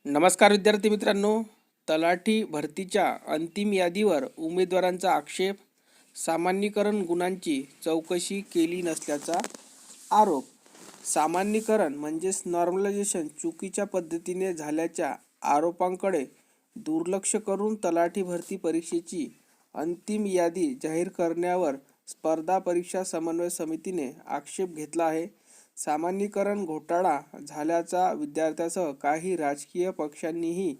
नमस्कार विद्यार्थी मित्रांनो, तलाठी भरतीच्या अंतिम यादीवर उमेदवारांचा आक्षेप, सामान्यीकरण गुणांची चौकशी केली नसल्याचा आरोप. सामान्यीकरण म्हणजेच नॉर्मलायझेशन चुकीच्या पद्धतीने झाल्याच्या आरोपांकडे दुर्लक्ष करून तलाठी भरती परीक्षेची अंतिम यादी जाहीर करण्यावर स्पर्धा परीक्षा समन्वय समितीने आक्षेप घेतला आहे. सामान्यीकरण घोटाळा झाल्याचा विद्यार्थ्यांसह काही राजकीय पक्षांनीही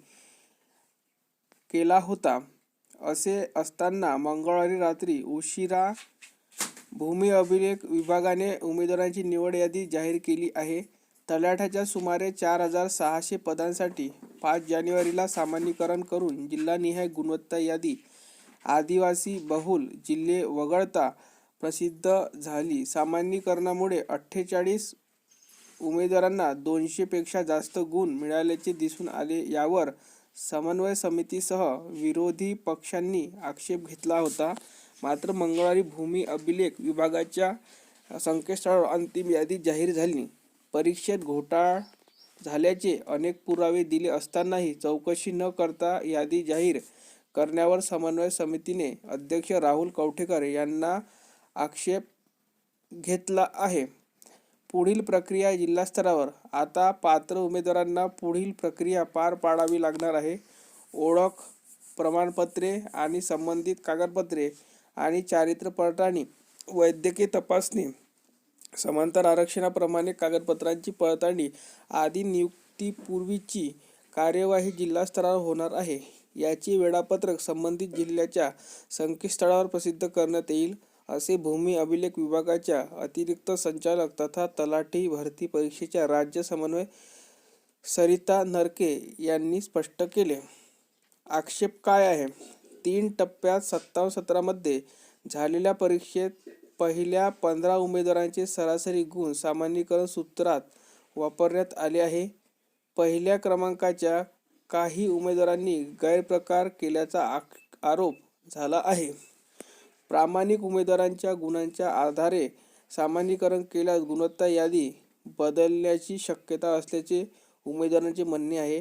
केला होता. असे असताना मंगळवारी रात्री उशिरा भूमी अभिलेख विभागाने उमेदवारांची निवड यादी जाहीर केली आहे. तलाठ्याच्या सुमारे 4,600 पदांसाठी 5 जानेवारीला सामान्यीकरण करून जिल्हानिहाय गुणवत्ता यादी आदिवासी बहुल जिल्हे वगळता प्रसिद्ध झाली. सामान्यीकरणामुळे 48 उमेदवारांना 200 पेक्षा जास्त गुण मिळाल्याचे दिसून आले. यावर समन्वय समितीसह विरोधी पक्षांनी आक्षेप घेतला होता. मात्र मंगळवारी भूमी अभिलेख विभागाच्या संकेतस्थळावर अंतिम यादी जाहीर झाली. परीक्षेत घोटाळा झाल्याचे अनेक पुरावे दिले असतानाही चौकशी न करता यादी जाहीर करण्यावर समन्वय समितीने अध्यक्ष राहुल कवठेकर यांना आक्षेप घेतला आहे. पुढील प्रक्रिया जिल्हास्तरावर. आता पात्र उमेदवारांना पुढील प्रक्रिया पार पाडावी लागणार आहे. ओळख प्रमाणपत्रे आणि संबंधित कागदपत्रे आणि चारित्र्य पडताळणी, वैद्यकीय तपासणी, समांतर आरक्षणाप्रमाणे कागदपत्रांची पडताळणी आदी नियुक्तीपूर्वीची कार्यवाही जिल्हास्तरावर होणार आहे. याचे वेळापत्रक संबंधित जिल्ह्याच्या संकेतस्थळावर प्रसिद्ध करण्यात येईल, असे भूमी अभिलेख विभागाच्या अतिरिक्त संचालक तथा तलाठी भरती परीक्षेच्या राज्य समन्वय सरिता नरके यांनी स्पष्ट केले. आक्षेप काय आहे? 3 टप्प्यात 57 सत्रामध्ये झालेल्या परीक्षेत पहिल्या 15 उमेदवारांचे सरासरी गुण सामान्यीकरण सूत्रात वापरण्यात आले आहे. पहिल्या क्रमांकाच्या काही उमेदवारांनी गैरप्रकार केल्याचा आरोप झाला आहे. प्रामाणिक उमेदवारांच्या गुणांच्या आधारे सामान्यीकरण केल्यास गुणवत्ता यादी बदलण्याची शक्यता असल्याचे उमेदवारांचे म्हणणे आहे.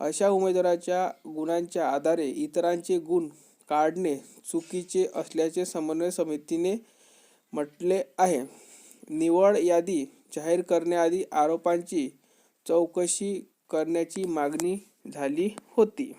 अशा उमेदवाराच्या गुणांच्या आधारे इतरांचे गुण काढणे चुकीचे असल्याचे समन्वय समितीने म्हटले आहे. निवड यादी जाहीर करण्याआधी आरोपांची चौकशी करण्याची मागणी झाली होती.